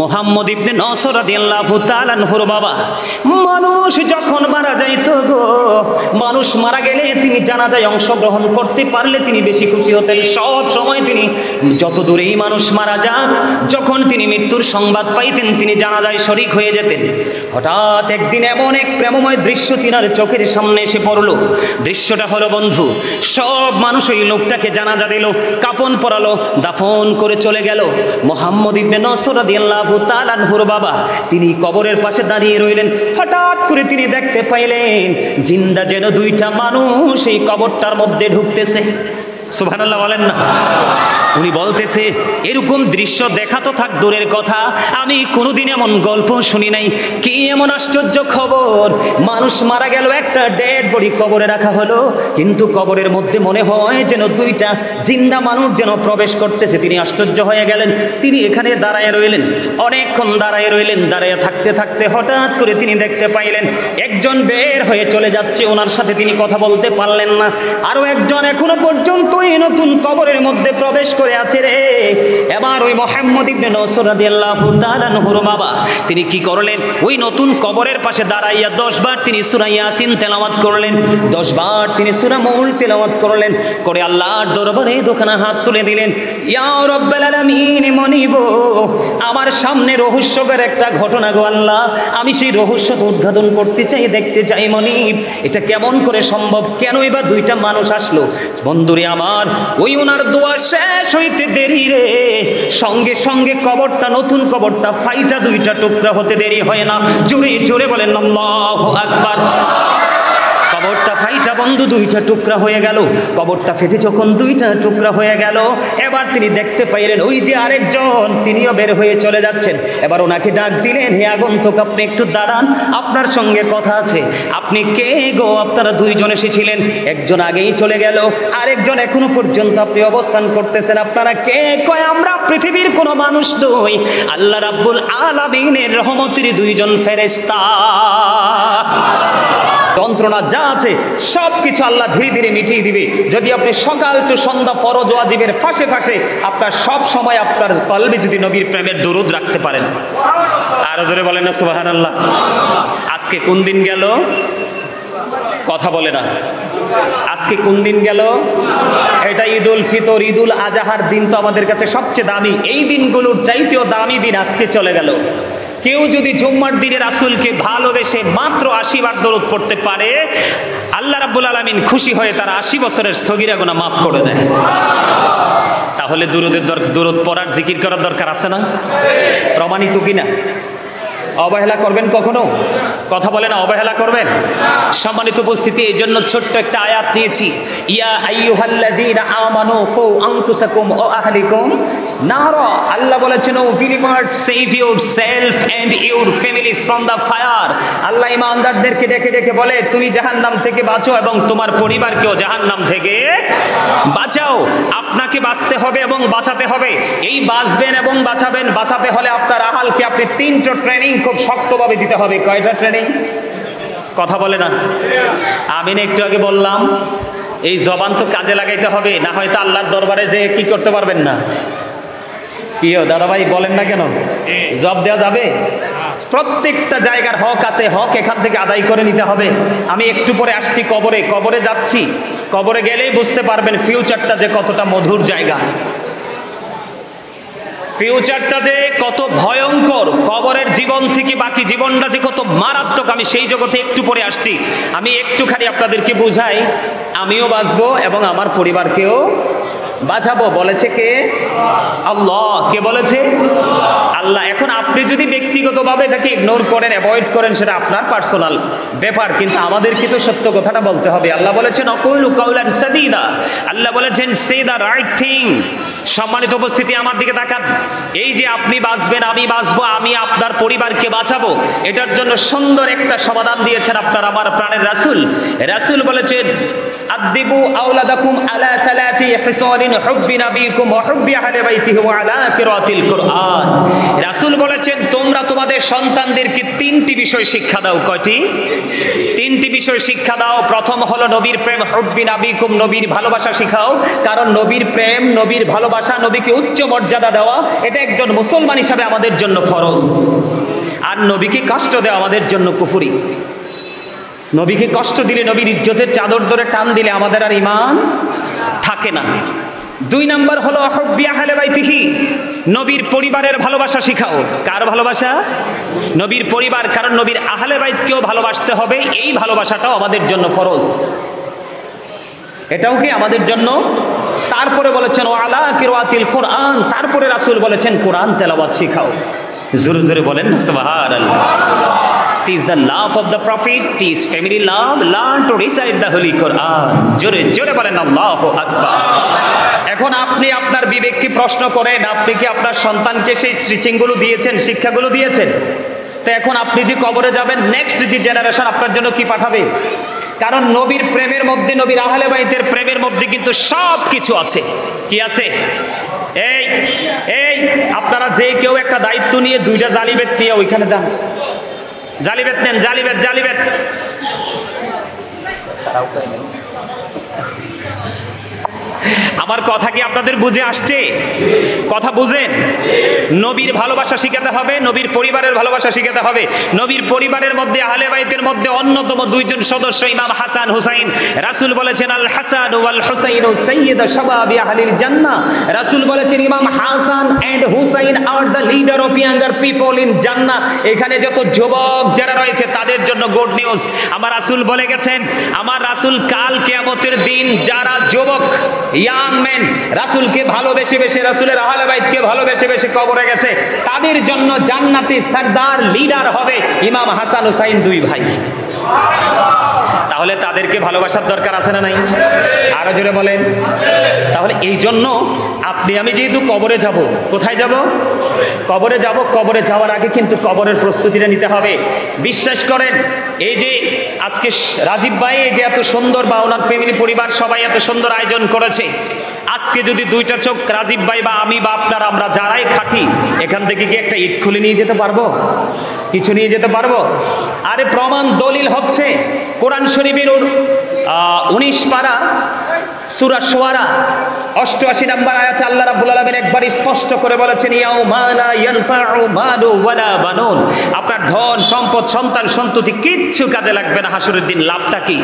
মুহাম্মদ ইবনে নসর রাদিয়াল্লাহু তাআলা আনহুর বাবা। মানুষ যখন মারা যাইতো গো, মানুষ মারা গেলে তিনি জানাজায় অংশগ্রহণ করতে পারলে তিনি বেশি খুশি হতেন। সব সময় তিনি যত দূরেই মানুষ মারা যাক, যখন তিনি মৃত্যুর সংবাদ পাইতেন তিনি জানাজায় শরীক হয়ে যেতেন। হঠাৎ একদিন এমন এক প্রেমময় দৃশ্য তিনার চোখের সামনে এসে পড়লো। দৃশ্যটা হলো বন্ধু, সব মানুষ ওই লোকটাকে জানাজা দিল, কাফন পরালো, দাফন করে চলে গেল। মুহাম্মদ ইবনে নসর রাদিয়াল্লাহু তাআলা আনহুর বাবা তিনি কবরের পাশে দাঁড়িয়ে রইলেন। হঠাৎ করে তিনি দেখতে পাইলেন জিন্দা যেন দুইটা মানুষ এই কবরটার মধ্যে ঢুকতেছে। সুবহানাল্লাহ বলেন না। উনি বলতেছে এরকম দৃশ্য দেখা তো থাক দূরের কথা, আমি কোনোদিন এমন গল্প শুনি নাই। কি এমন আশ্চর্য খবর, মানুষ মারা গেল, একটা ডেড বডি কবরে রাখা হলো, কিন্তু কবরের মধ্যে মনে হয় যেন দুইটা জিন্দা মানুষ যেন প্রবেশ করতেছে। তিনি আশ্চর্য হয়ে গেলেন। তিনি এখানে দাঁড়ায় রইলেন, অনেকক্ষণ দাঁড়ায় রইলেন। দাঁড়ায় থাকতে থাকতে হঠাৎ করে তিনি দেখতে পাইলেন একজন বের হয়ে চলে যাচ্ছে, ওনার সাথে তিনি কথা বলতে পারলেন না। আরো একজন এখনো পর্যন্ত এই নতুন কবরের মধ্যে প্রবেশ করে আছে রে। এবার ওই মুহাম্মদ ইবনে নসর রাদিয়াল্লাহু তাআলা আনহুর বাবা তিনি কি করলেন, ওই নতুন কবরের পাশে দাঁড়াইয়া 10 বার তিনি সূরা ইয়াসিন তেলাওয়াত করলেন, 10 বার তিনি সূরা মুলক তেলাওয়াত করলেন, করে আল্লাহর দরবারে দুখানা হাত তুলে দিলেন। ইয়া রাব্বাল আলামিন, মনিব আমার সামনে রহস্যকর একটা ঘটনা গো আল্লাহ, আমি সেই রহস্য উদ্ঘাটন করতে চাই, দেখতে চাই মনিব, এটা কেমন করে সম্ভব, কেনই বা দুইটা মানুষ আসলো। বন্ধুরে আমার, ওই ওনার দোয়া শেষ হইতে দেরি রে, সঙ্গে সঙ্গে কবরটা, নতুন কবরটা ফাইটা দুইটা টুকরা হতে দেরি হয় না। জোরে জোরে বলেন আল্লাহু আকবার। কবরটা ফাইটা বন্ধু দুইটা টুকরা হয়ে গেল। কবরটা ফেটে যখন দুইটা টুকরা হয়ে গেল, এবার তিনি দেখতে পাইলেন ওই যে আরেকজন তিনিও বের হয়ে চলে যাচ্ছেন। এবার ওনাকে ডাক দিলেন, হে আগন্তুক আপনি একটু দাঁড়ান, আপনার সঙ্গে কথা আছে। আপনি কে গো? আপনারা দুইজন এসেছিলেন, একজন আগেই চলে গেল, আরেকজন এখনো পর্যন্ত আপনি অবস্থান করতেছেন। আপনারা কে? কয় আমরা পৃথিবীর কোনো মানুষ নই, আল্লাহ রাব্বুল আলামিনের রহমতের দুইজন ফেরেশতা। যন্ত্রণা যা আছে সব কিছু আল্লাহ ধীরে ধীরে মিটিয়ে দিবে যদি আপনি সকাল টু সন্ধ্যা ফরজ ওয়াজিবের ফাঁসে ফাঁসে আপনার সব সময় আপনার কলবে যদি নবীর প্রেমের দরুদ রাখতে পারেন। আরো জোরে বলেন না সুবহানাল্লাহ। আজকে কোন দিন গেল? কথা বলে না। আজকে কোন দিন গেল? এটা ঈদুল ফিতর, ঈদুল আজহার দিন তো আমাদের কাছে সবচেয়ে দামি। এই দিনগুলোর চাইতেও দামি দিন আজকে চলে গেল। কেউ যদি জুম্মার দিনে রাসূলকে ভালোবেসে মাত্র 80 বার দরুদ পড়তে পারে, আল্লাহ রাব্বুল আলামিন খুশি হয়ে তার 80 বছরের সগীরা গুনাহ মাফ করে দেয়। তাহলে দরুদ পড়ার, জিকির করার দরকার আছে না? প্রমাণিত কিনা? অবহেলা করবেন কখনো? কথা বলে না, অবহেলা করবেন? সম্মানিত উপস্থিতি, এই জন্য ছোট্ট একটা আয়াত নিয়েছি। ইয়া আইয়ুহাল্লাযীনা আমানু কু আনফুসাকুম ওয়া আহলিকুম নারা। আল্লাহ বলেছেন, O believers, save yourself and your families from the fire. আল্লাহ ঈমানদারদেরকে ডেকে ডেকে বলে, তুমি জাহান্নাম থেকে বাঁচো এবং তোমার পরিবারকেও জাহান্নাম থেকে বাঁচাও। আপনাকে বাঁচতে হবে এবং বাঁচাতে হবে। এই বাঁচবেন এবং বাঁচাবেন, বাঁচাতে হলে আপনার আহালকে আপনি 3টা ট্রেনিং খুব শক্তভাবে দিতে হবে। কয়টা ট্রেনিং? কথা বলে না। আমি একটু আগে বললাম, এই জবান তো কাজে লাগাইতে হবে, না হয়তো আল্লাহর দরবারে যে কি করতে পারবেন না। কি দাদা ভাই বলেন না কেন? জব দেওয়া যাবে? প্রত্যেকটা জায়গার হক আছে, হক এখান থেকে আদায় করে নিতে হবে। আমি একটু পরে আসছি কবরে যাচ্ছি। কবরে গেলেই বুঝতে পারবেন ফিউচারটা যে কতটা মধুর জায়গা, ফিউচারটা যে কত ভয়ঙ্কর, কবরের জীবন থেকে বাকি জীবনটা যে কত মারাত্মক। আমি সেই জগতে একটু পরে আসছি। আমি একটুখানি আপনাদেরকে বুঝাই, আমিও বাঁচবো এবং আমার পরিবারকেও বাঁচাবো। বলেছে কে? আল্লাহ। কে বলেছে? আল্লাহ। এখন আপনি যদি ব্যক্তিগতভাবে এটাকে ইগনোর করেন, অ্যাভয়েড করেন, সেটা আপনার পার্সোনাল ব্যাপার, কিন্তু আমাদেরকে তো সত্য কথাটা বলতে হবে। আল্লাহ বলেছেন অকুলু কাউলান সাদীদা। আল্লাহ বলেছেন সে দ্য রাইট থিং। সম্মানিত উপস্থিতি, আমার দিকে তাকান। এই যে আপনি বাঁচবেন, আমি বাঁচবো, আমি আপনার পরিবারকে বাঁচাবো, এটার জন্য সুন্দর একটা সমাধান দিয়েছেন আপনার আমার প্রাণের রাসূল। রাসূল বলেছেন আদিবু আওলাদাকুম আলা সালাতি হিসালিন হুব্বি নবীকুম ওয়া হুব্বি আহলি বাইতিহি ওয়া আলা কিরাতিল কুরআন। রাসূল বলেছেন তোমরা তোমাদের তোমাদের সন্তানদেরকে তিনটি বিষয় শিক্ষা দাও। কয়টি? তিনটি বিষয় শিক্ষা দাও। প্রথম হলো নবীর প্রেম, হুব্বি নাবিকুম, নবীর ভালোবাসা শিখাও। কারণ নবীর প্রেম, নবীর ভালোবাসা, নবীকে উচ্চ মর্যাদা দেওয়া, এটা একজন মুসলমান হিসাবে আমাদের জন্য ফরজ। আর নবীকে কষ্ট দেওয়া আমাদের জন্য কুফরি। নবীকে কষ্ট দিলে, নবীর ইজ্জতের চাদর ধরে টান দিলে আমাদের আর ঈমান থাকে না। দুই নাম্বার হলো হুব্বি আহলে বাইতিহি, নবীর পরিবারের ভালোবাসা শিখাও। কার ভালোবাসা? নবীর পরিবার। কারণ নবীর আহলে বাইতকেও ভালোবাসতে হবে, এই ভালোবাসাটাও আমাদের জন্য ফরজ, এটাও কি আমাদের জন্য। তারপরে বলেছেন ওয়ালা কিরাতিল কোরআন, তারপরে রাসূল বলেছেন কোরআন তেলাওয়াত শিখাও। জোরে জোরে বলেন না সুবহানাল্লাহ। Teach the love of the prophet, teach family love, learn to recite the holy Quran. জোরে জোরে বলেন আল্লাহু আকবার। এখন আপনি আপনার বিবেককে প্রশ্ন করেন, আপনি কি আপনার সন্তানকে সেই টিচিংগুলো দিয়েছেন, শিক্ষাগুলো দিয়েছেন? তো এখন আপনি যে কবরে যাবেন, নেক্সট যে জেনারেশন আপনার জন্য কি পাঠাবে? কারণ নবীর প্রেমের মধ্যে, নবীর আহলে বাইতের প্রেমের মধ্যে কিন্তু সব কিছু আছে। কি আছে? এই এই আপনারা যে কেউ একটা দায়িত্ব নিয়ে দুইটা জালিবেত নিয়ে ওইখানে যান, জালিবেত নেন, জালিবেত জালিবেত। আমার কথা কি আপনাদের বুঝে আসছে? কথা বুঝেন? নবীর ভালোবাসা শিখাতে হবে, নবীর পরিবারের ভালোবাসা শিখাতে হবে। নবীর পরিবারের মধ্যে, আহলে বাইতের মধ্যে অন্যতম দুইজন সদস্য ইমাম হাসান হুসাইন। রাসূল বলেছেন আল হাসান ওয়াল হুসাইন সাইয়্যিদু শাবাবি আহলিল জান্নাহ। রাসূল বলেছেন ইমাম Hasan and Husain are the leader of younger people in জান্নাহ। এখানে যত যুবক যারা রয়েছে তাদের জন্য গুড নিউজ। আমার রাসূল বলে গেছেন, আমার রাসূল কাল কিয়ামতের দিন যারা যুবক, ইয়াং মেন, রাসূলকে ভালোবেসে বেশে, রাসূলের আহলে বাইতকে ভালোবেসে বেশে কবরে গেছে, তাদের জন্য জান্নাতি সরদার, লিডার হবে ইমাম হাসান হুসাইন, দুই ভাই। তাহলে তাদেরকে ভালোবাসার দরকার আছে না নাই? আরো জোরে বলেন। তাহলে এই জন্য আপনি আমি যেহেতু কবরে যাব, কোথায় যাব? কবরে যাব। কবরে যাওয়ার আগে কিন্তু কবরের প্রস্তুতিটা নিতে হবে। বিশ্বাস করেন, এই যে আজকে রাজীব ভাই এই যে এত সুন্দর, বা ওনার ফ্যামিলি পরিবার সবাই এত সুন্দর আয়োজন করেছে, আজকে যদি দুইটা চোখ রাজীব ভাই বা আমি বা আপনারা, আমরা যারাই খাটি, এখান থেকে কি একটা ইট খুলে নিয়ে যেতে পারবো? কিছু নিয়ে যেতে পারবো? আরে প্রমাণ দলিল হচ্ছে কোরআন শরীফের 19 পারা সূরা শুআরা 88 নম্বর আয়াতে আল্লাহ রাব্বুল আলামিন একবার স্পষ্ট করে বলেছেন, ইয়াউমা লা ইয়ানফাউ মালু ওয়ালা বানুন, আপনার ধন সম্পদ, সন্তান সন্ততি কিচ্ছু কাজে লাগবে না হাসরের দিন। লাভটা কি?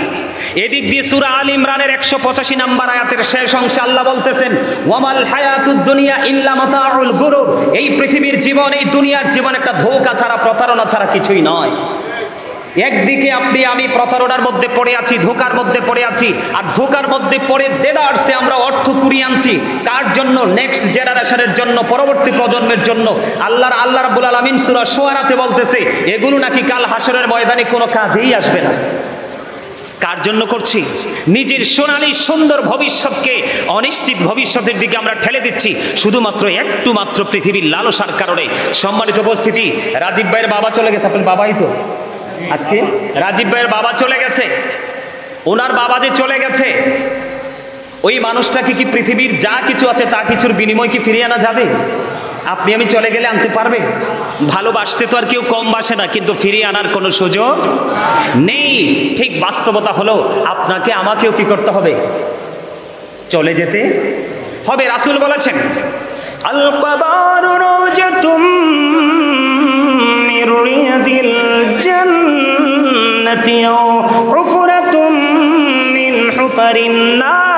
এদিক দিয়ে সূরা আল ইমরানের 185 নম্বর আয়াতের শেষ অংশে আল্লাহ বলতেছেন, ওয়ামাল হায়াতুদ দুনিয়া ইল্লা মাতাউল গুরুর, এই পৃথিবীর জীবন, এই দুনিয়ার জীবন একটা ধোঁকা ছাড়া, প্রতারণা ছাড়া কিছুই নয়। একদিকে আপনি আমি প্রতারণার মধ্যে পড়ে আছি, ধোকার মধ্যে পড়ে আছি, আর ধোকার মধ্যে পড়ে দেদারসে আমরা অর্থ কুড়িয়ে আনছি। কার জন্য? নেক্সট জেনারেশনের জন্য, পরবর্তী প্রজন্মের জন্য। আল্লাহ রাব্বুল আলামিন সূরা শুআরাতে বলতেছে, এগুলো নাকি কাল হাসরের ময়দানে কোনো কাজেই আসবে না। কার জন্য করছি? নিজের সোনালী সুন্দর ভবিষ্যৎকে অনিশ্চিত ভবিষ্যতের দিকে আমরা ঠেলে দিচ্ছি শুধুমাত্র একটু মাত্র পৃথিবীর লালসার কারণে। সম্মানিত উপস্থিতি, রাজীব ভাইয়ের বাবা চলে গেছে। আপনার বাবাই তো আজকে, রাজীব ভাইয়ের বাবা চলে গেছে। ওনার বাবা যে চলে গেছে, ওই মানুষটাকে কি পৃথিবীর যা কিছু আছে তা কিছুর বিনিময় কি ফিরিয়ে আনা যাবে? আপনি আমি চলে গেলে আনতে পারবে? ভালোবাসতে তো আর কেউ কম বাসে না, কিন্তু ফিরিয়ে আনার কোনো সুযোগ নেই। ঠিক বাস্তবতা হলো আপনাকে আমাকেও কি করতে হবে? চলে যেতে হবে। রাসূল বলেছেন, আল কবরু রওজাতুম মির রিয়াদিল জান্নাতি আও হুফরাতুম মিন হুফারিন নার।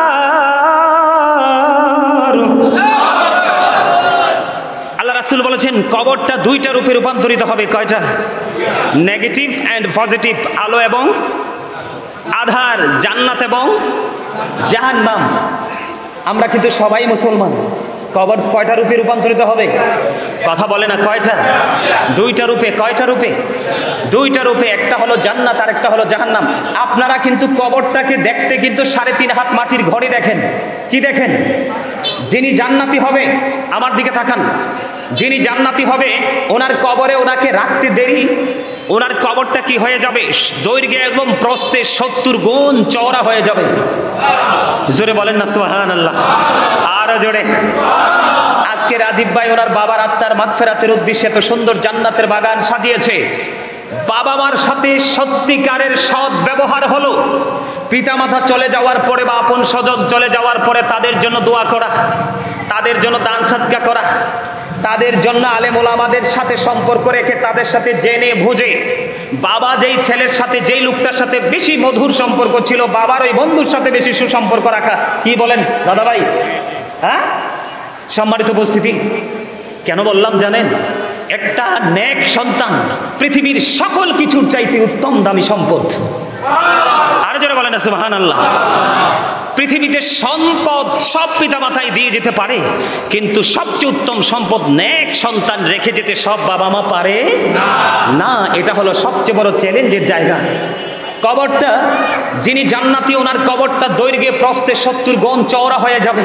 আল্লাহ রাসূল বলেছেন, কবরটা দুইটা রূপে রূপান্তরিত হবে। কয়টা? নেগেটিভ অ্যান্ড পজিটিভ, আলো এবং আধার, জান্নাত এবং জাহান্নাম। আমরা কিন্তু সবাই মুসলমান। কবর কয়টা রূপে রূপান্তরিত হবে? কথা বলে না, কয়টা? দুইটা রূপে। কয়টা রূপে? দুইটা রূপে। একটা হলো জান্নাত আর একটা হলো জাহান্নাম। আপনারা কিন্তু কবরটাকে দেখতে কিন্তু 3.5 হাত মাটির ঘরে দেখেন। কি দেখেন? যিনি জান্নাতি হবে, আমার দিকে তাকান, যিনি জান্নাতি হবে ওনার কবরে ওনাকে রাখতে দেরি, ওনার কবরটা কি হয়ে যাবে, দৈর্ঘ্যে এবং প্রস্থে 70 গুণ চওড়া হয়ে যাবে। জোরে বলেন না সুবহানাল্লাহ, আরো জোরে। আজকে রাজীব ভাই ওনার বাবার আত্মার মাগফিরাতের উদ্দেশ্যে এত সুন্দর জান্নাতের বাগান সাজিয়েছে। বাবা মার সাথে সত্যিকারের সৎ ব্যবহার হলো, পিতামাতা চলে যাওয়ার পরে বা আপন স্বজন চলে যাওয়ার পরে তাদের জন্য দোয়া করা, তাদের জন্য দান সাদকা করা, তাদের জন্য আলেম ওলামাদের সাথে সম্পর্ক রেখে তাদের সাথে জেনে বুঝে, বাবা যেই ছেলের সাথে যেই লোকটার সাথে বেশি মধুর সম্পর্ক ছিল বাবার ওই বন্ধুর সাথে বেশি সুসম্পর্ক রাখা। কি বলেন দাদা ভাই? হ্যাঁ, সম্মানিত উপস্থিতি, কেন বললাম জানেন? একটা নেক সন্তান পৃথিবীর সকল কিছুর চাইতে উত্তম দামি সম্পদ। আরো যারা বলেন না সুবহানাল্লাহ। পৃথিবীতে সম্পদ সব পিতা মাতাই দিয়ে যেতে পারে, কিন্তু সবচেয়ে উত্তম সম্পদ নেক সন্তান রেখে যেতে সব বাবা মা পারে না। এটা হলো সবচেয়ে বড় চ্যালেঞ্জের জায়গা। কবরটা, যিনি জান্নাতি ওনার কবরটা দৈর্ঘ্যে প্রস্থে 70 গুণ চওড়া হয়ে যাবে,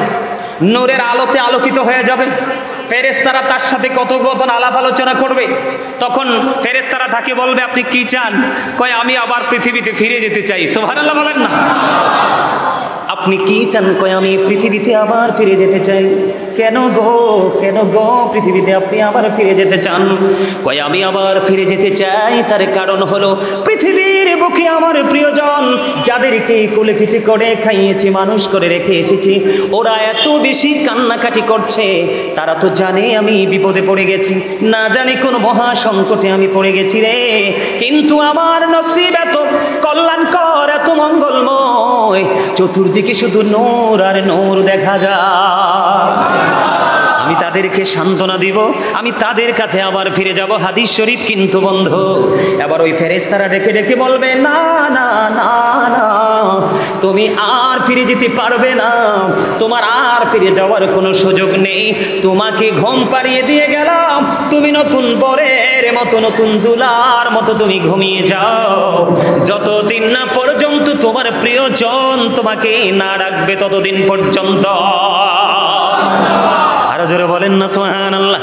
নূরের আলোতে আলোকিত হয়ে যাবে। ফেরেশতারা তার সাথে কথোপকথন আলাপ আলোচনা করবে। তখন ফেরেশতারা তাকে বলবে আপনি কি চান? কয় আমি আবার পৃথিবীতে ফিরে যেতে চাই। সুবহানাল্লাহ বলেন না। আপনি কি চান? কয় আমি পৃথিবীতে আবার ফিরে যেতে চাই। কেন গো, কেন গো পৃথিবীতে আপনি আবার ফিরে যেতে চান? কয় আমি আবার ফিরে যেতে চাই, তার কারণ হলো পৃথিবীর বুকে আমার প্রিয়জন যাদেরকে কোলে পিঠে করে খাইয়েছি, মানুষ করে রেখে এসেছি, ওরা এত বেশি কান্নাকাটি করছে। তারা তো জানে আমি বিপদে পড়ে গেছি, না জানি কোন মহা সংকটে আমি পড়ে গেছি রে, কিন্তু আমার নসিব এত কল্যাণকর, এত মঙ্গলময়, চতুর্দিকে শুধু নূর আর নূর দেখা যায়। আমি তাদেরকে সান্ত্বনা দিব, আমি তাদের কাছে আবার ফিরে যাব। হাদিস শরীফ। কিন্তু বন্ধু, এবার ওই ফেরেশতারা ডেকে ডেকে বলবে না না না না, তুমি আর ফিরে যেতে পারবে না, তোমার আর ফিরে যাওয়ার কোনো সুযোগ নেই। তোমাকে ঘুম পাড়িয়ে দিয়ে গেলাম, তুমি নতুন বরের মতো, নতুন দুলার মতো তুমি ঘুমিয়ে যাও। যতদিন না পর্যন্ত তোমার প্রিয়জন তোমাকে না রাখবে ততদিন পর্যন্ত। আরো জোরে বলেন না সুবহানাল্লাহ।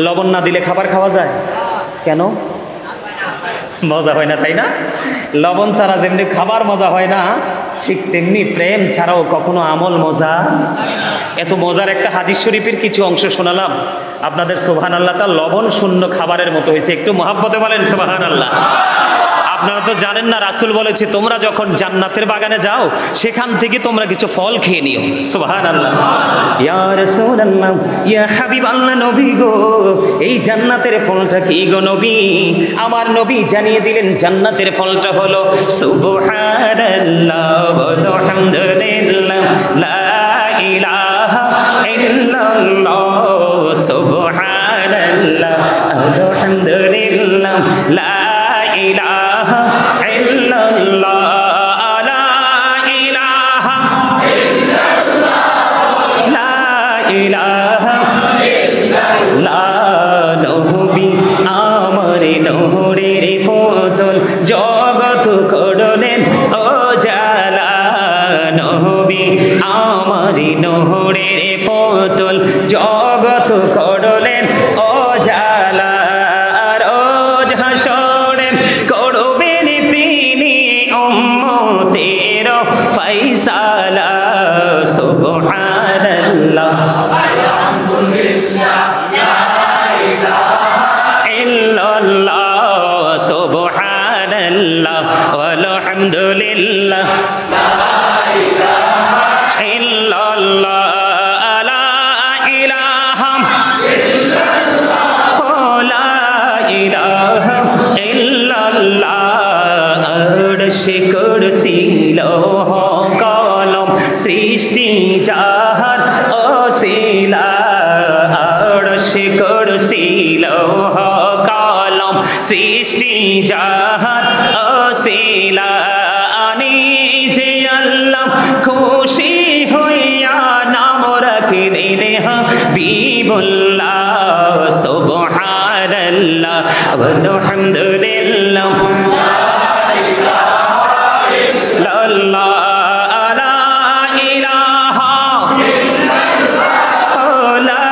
লবণ না দিলে খাবার খাওয়া যায়? কেন? মজা হয় না, তাই না? লবণ ছাড়া যেমনি খাবার মজা হয় না, ঠিক তেমনি প্রেম ছাড়াও কখনো আমল মজা। এত মজার একটা হাদিস শরীফের কিছু অংশ শোনালাম আপনাদের। সুবহানাল্লাহটা লবণ শূন্য খাবারের মতো হয়েছে। একটু মহাব্বতে বলেন সুবহানাল্লাহ। আপনারা তো জানেন না, রাসূল বলেছে তোমরা যখন জান্নাতের বাগানে যাও সেখান থেকে তোমরা কিছু ফল খেয়ে নিও। সুবহানাল্লাহ। ইয়া রাসূলুল্লাহ, ইয়া হাবিবাল্লাহ, নবী গো, এই জান্নাতের ফলটা কি গো নবী? আমার নবী জানিয়ে দিলেন জান্নাতের ফলটা হলো সুবহানাল্লাহ আলহামদুলিল্লাহ লা ইলাহা ইল্লাল্লাহ, সুবহানাল্লাহ আলহামদুলিল্লাহ লা ইলাহা ইল্লাল্লাহ, লা ইলাহা ইল্লাল্লাহ, লা ইলাহা ইল্লাল্লাহ। নবী আমার নূরের পুতুল, জগৎ করলেন ও জালা। নবী আমার নূরের পুতুল, জগৎ করলেন ও জালা। রোজ হাসরে করবেন তিনি উম্মতের ফায়সালা। সুবহানাল্লাহ আলহামদুলিল্লাহ লা ইলাহা ইল্লাল্লাহ, সুবহানাল্লাহ আলহামদুলিল্লাহ লা ইলাহা ইল্লাল্লাহ, লা ইলাহা ইল্লাল্লাহ, লা ইলাহা ইল্লাল্লাহ। আরশে কুরসি লৌহ কলম সৃষ্টি যাহার ওসিলা। আরশে কুরসি লৌহ কলম সৃষ্টি যাহার ওসিলা। নিজে আল্লাহ খুশি হইয়া নাম রাখিলেন হাবিবুল্লাহ। সুবহানাল্লাহ আলহামদুলিল্লাহ লা ইলাহা ইল্লাল্লাহ, লা ইলাহা ইল্লাল্লাহ, লা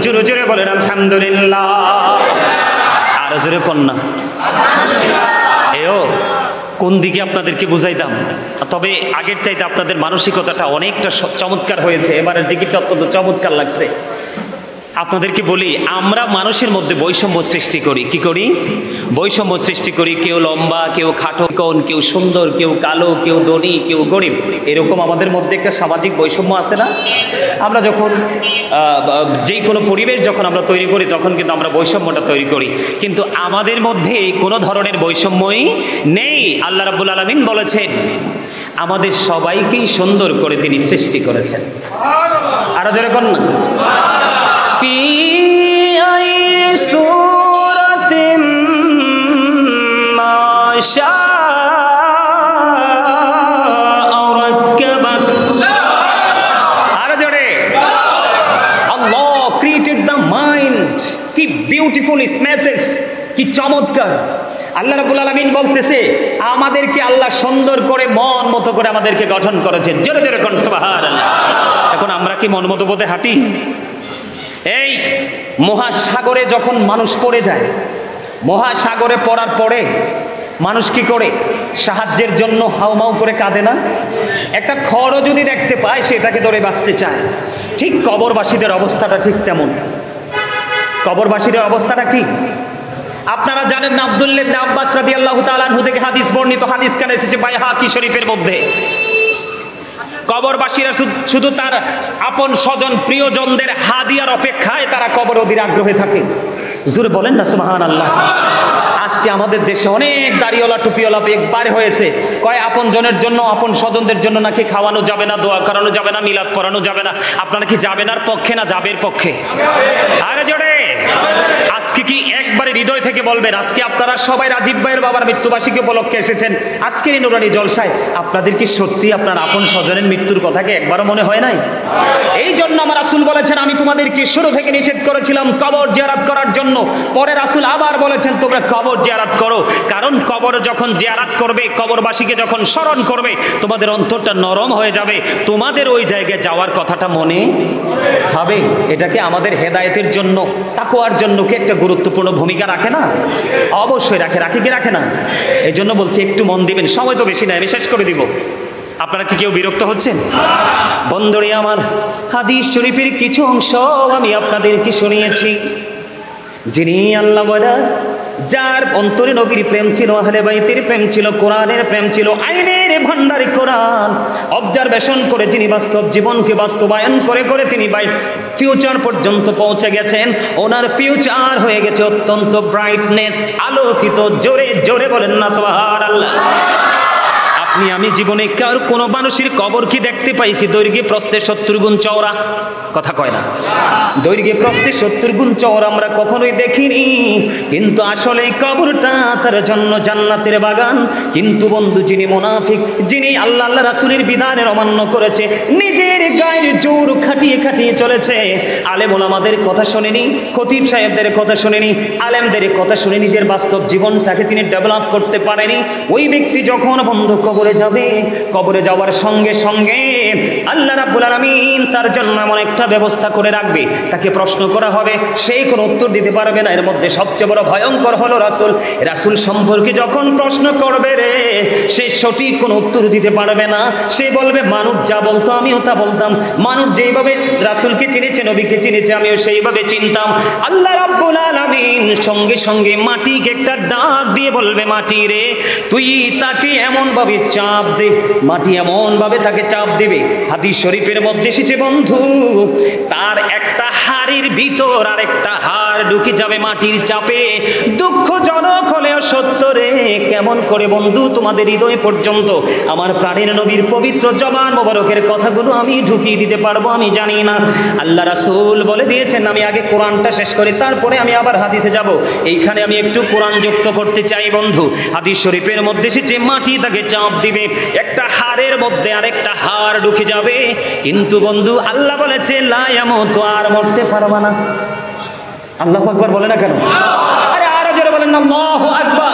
জোরে জোরে বলেন আলহামদুলিল্লাহ। আর জোরে কন্যা এও কোন দিকে আপনাদেরকে বুঝাইতাম। তবে আগের চাইতে আপনাদের মানসিকতাটা অনেকটা চমৎকার হয়েছে, এবারের জিকিরটা অত্যন্ত চমৎকার লাগছে। আপনাদেরকে বলি, আমরা মানুষের মধ্যে বৈষম্য সৃষ্টি করি। কি করি? বৈষম্য সৃষ্টি করি। কেউ লম্বা, কেউ খাটো, কেউ সুন্দর, কেউ কালো, কেউ ধনী, কেউ গরিব, এরকম আমাদের মধ্যে একটা সামাজিক বৈষম্য আছে না? আমরা যখন যে কোনো পরিবেশ যখন আমরা তৈরি করি তখন কিন্তু আমরা বৈষম্যটা তৈরি করি, কিন্তু আমাদের মধ্যে কোনো ধরনের বৈষম্যই নেই। আল্লাহ রাব্বুল আলামিন বলেছেন আমাদের সবাইকেই সুন্দর করে তিনি সৃষ্টি করেছেন। আরো জোরে কোন না, ফি আই সূরাতিন মা শাআ রাক্কাবাক। আরো জোরে, আল্লাহ ক্রিয়েটেড দ্য মাইন্ড। কি বিউটিফুল স্পেসেস, কি চমৎকার। আল্লাহ রাব্বুল আলামিন বলতেছে আমাদেরকে আল্লাহ সুন্দর করে মন মতো করে আমাদেরকে গঠন করেছেন। জোরে জোরে কোন সুবহানাল্লাহ। এখন আমরা কি মন মতো পথে হাঁটি? এই মহাসাগরে যখন মানুষ পড়ে যায়, মহাসাগরে পড়ার পরে মানুষ কি করে? সাহায্যের জন্য হাউমাউ করে কাঁদে না? একটা খড়ও যদি দেখতে পায় সেটাকে ধরে বাঁচতে চায়। ঠিক কবরবাসীদের অবস্থাটা ঠিক তেমন। কবরবাসীদের অবস্থাটা কি আপনারা জানেন না? আব্দুল্লাহ ইবনে আব্বাস রাদিয়াল্লাহু তাআলা আনহু থেকে হাদিস বর্ণিত, হাদিস কানে এসেছে বাইহাকি শরীফের মধ্যে। কবরবাসীরা শুধু তার আপন স্বজন প্রিয়জনদের হাদিয়ার অপেক্ষায় তারা কবর অধীর আগ্রহে থাকে। জোরে বলেন না সুবহানাল্লাহ। আজকে আমাদের দেশে অনেক দাড়িওয়ালা টুপিওয়ালা একবারে হয়েছে, কয় আপন জনের জন্য, আপন স্বজনদের জন্য নাকি খাওয়ানো যাবে না, দোয়া করানো যাবে না, মিলাদ পড়ানো যাবে না। আপনারা কি যাবেন আর পক্ষে না যাবের পক্ষে? আরে জোরে আজকে কি একবারে হৃদয় থেকে বলবেন, আজকে আপনারা সবাই রাজীব ভাইয়ের বাবার মৃত্যুবার্ষিকী উপলক্ষে এসেছেন আজকের এই নুরানি জলসায়, আপনাদের কি সত্যি আপনার আপন স্বজনের মৃত্যুর কথাকে একবারও মনে হয় নাই? এই জন্য আমার রাসূল বলেছেন আমি তোমাদেরকে শুরু থেকে নিষেধ করেছিলাম কবর জিয়ারত করার জন্য। পরে রাসূল আবার বলেছেন তোমরা কবর জিয়ারত করো, কারণ কবর যখন জিয়ারত করবে, কবরবাসীকে যখন স্মরণ করবে, তোমাদের অন্তরটা নরম হয়ে যাবে, তোমাদের ওই জায়গায় যাওয়ার কথাটা মনে হবে। এটাকে আমাদের হেদায়েতের জন্য, তাকওয়ার জন্য কি একটা গুরুত্বপূর্ণ ভূমিকা রাখে না? অবশ্যই রাখে। রাখে কি রাখে না? এই জন্য বলছি একটু মন দিবেন, সময় তো বেশি নাই, আমি শেষ করে দিব। আপনারা কি কেউ বিরক্ত হচ্ছেন? বন্ধুরে আমার, হাদিস শরীফের কিছু অংশ আমি আপনাদেরকে শুনিয়েছি। যিনি আল্লাহ বলা, যার অন্তরে নবীর প্রেম ছিল, আহলে বাইতের প্রেম ছিল, কোরআনের প্রেম ছিল, আইনের ভান্ডারি কোরআন অবজারভেশন করে যিনি বাস্তব জীবনকে বাস্তবায়ন করে করে তিনি ফিউচার পর্যন্ত পৌঁছে গেছেন, ওনার ফিউচার হয়ে গেছে অত্যন্ত ব্রাইটনেস, আলোকিত। জোরে জোরে বলেন না সুবহানাল্লাহ। আপনি আমি জীবনে কার কোনো মানুষের কবর কি দেখতে পাইছি দৈর্ঘ্যে প্রস্থে 70 গুণ চওড়া? কথা কয় না। দৈর্ঘ্যে প্রস্থে 70 গুণ চওড়া আমরা কখনোই দেখিনি, কিন্তু আসলে এই কবরটা তার জন্য জান্নাতের বাগান। কিন্তু বন্ধু, যিনি মুনাফিক, যিনি আল্লাহ রাসূলের বিধানের অমান্য করেছে, নিজের গায়ের জোর খাটিয়ে খাটিয়ে চলেছে, আলেম ওলামাদের কথা শুনেনি, খতিব সাহেবদের কথা শুনেনি, আলেমদের কথা শুনে নিজের বাস্তব জীবনটাকে তিনি ডেভেলপ করতে পারেনি, ওই ব্যক্তি যখন বন্ধু কবরে যাবে, কবরে যাওয়ার সঙ্গে সঙ্গে আল্লাহ রাব্বুল আলামিন তার জন্য এমন একটা ব্যবস্থা করে রাখবে, তাকে প্রশ্ন করা হবে, সেই কোনো উত্তর দিতে পারবে না। এর মধ্যে সবচেয়ে বড় ভয়ঙ্কর হলো রাসূল সম্পর্কে যখন প্রশ্ন করবে রে, সে সঠিক কোনো উত্তর দিতে পারবে না। সে বলবে মানুষ যা বলতো আমিও তা বলতাম, মানুষ যেইভাবে রাসূলকে চিনেছে, নবীকে চিনেছে, আমিও সেইভাবে চিনতাম। আল্লাহ রাব্বুল আলামিন সঙ্গে সঙ্গে মাটিকে একটা ডাক দিয়ে বলবে, মাটি রে তুই তাকে এমন ভাবে চাপ দে, মাটি এমন ভাবে তাকে চাপ দিবে। হাদিস শরীফের মধ্যে এসেছে বন্ধু, তার একটা হাড়ের ভিতর আর একটা হাড় ঢুকে যাবে মাটির চাপে। দুঃখজনক হলেও সত্য রে। কেমন করে বন্ধু তোমাদের হৃদয় পর্যন্ত আমার প্রাণের নবীর পবিত্র জবান মোবারকের কথাগুলো আমি ঢুকিয়ে দিতে পারবো আমি জানি না। আল্লাহ রাসূল বলে দিয়েছেন, আমি আগে কোরআনটা শেষ করি, তারপরে আমি আবার হাদিসে যাব। এইখানে আমি একটু কোরআন যুক্ত করতে চাই বন্ধু। হাদিস শরীফের মধ্যে এসেছে মাটি তাকে চাপ দিবে, একটা হাড়ের মধ্যে আরেকটা হাড় ঢুকে যাবে। কিন্তু বন্ধু আল্লাহ বলেছে লা ইয়ামুতু, আর মরতে পারবে না। আল্লাহু আকবার বলে না কেন? আরে আরো জোরে বলেন না আল্লাহু আকবার।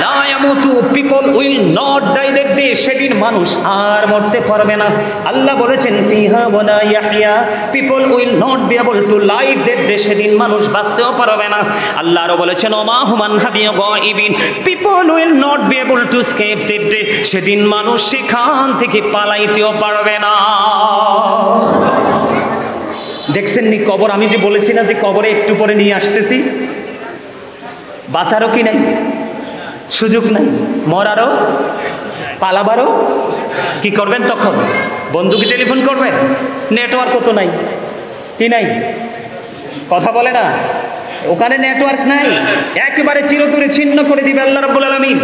লা ইয়ামুতু, people will not die that day. সেদিন মানুষ আর মরতে পারবে না। আল্লাহ বলেছেন ফিহা ওয়ালা ইয়াহইয়া, people will not be able to live that day, সেদিন মানুষ বাঁচতেও পারবে না। আল্লাহ আরো বলেছেন ওমা হুমান হাবিয়া গায়িবিন, people will not be able to escape that day, সেদিন মানুষ সেখান থেকে পালাইতেও পারবে না। দেখছেন নি কবর, আমি যে বলেছি না যে কবরে একটু পরে নিয়ে আসতেছি, বাঁচারও কি নাই, সুযোগ নাই, মরারও পালাবারও। কি করবেন তখন? বন্ধুকে টেলিফোন করবেন, নেটওয়ার্কও তো নাই, কি নাই, কথা বলে না, ওখানে নেটওয়ার্ক নাই, একেবারে চিরতরে ছিন্ন করে দিবে আল্লাহ রাব্বুল আলামিন।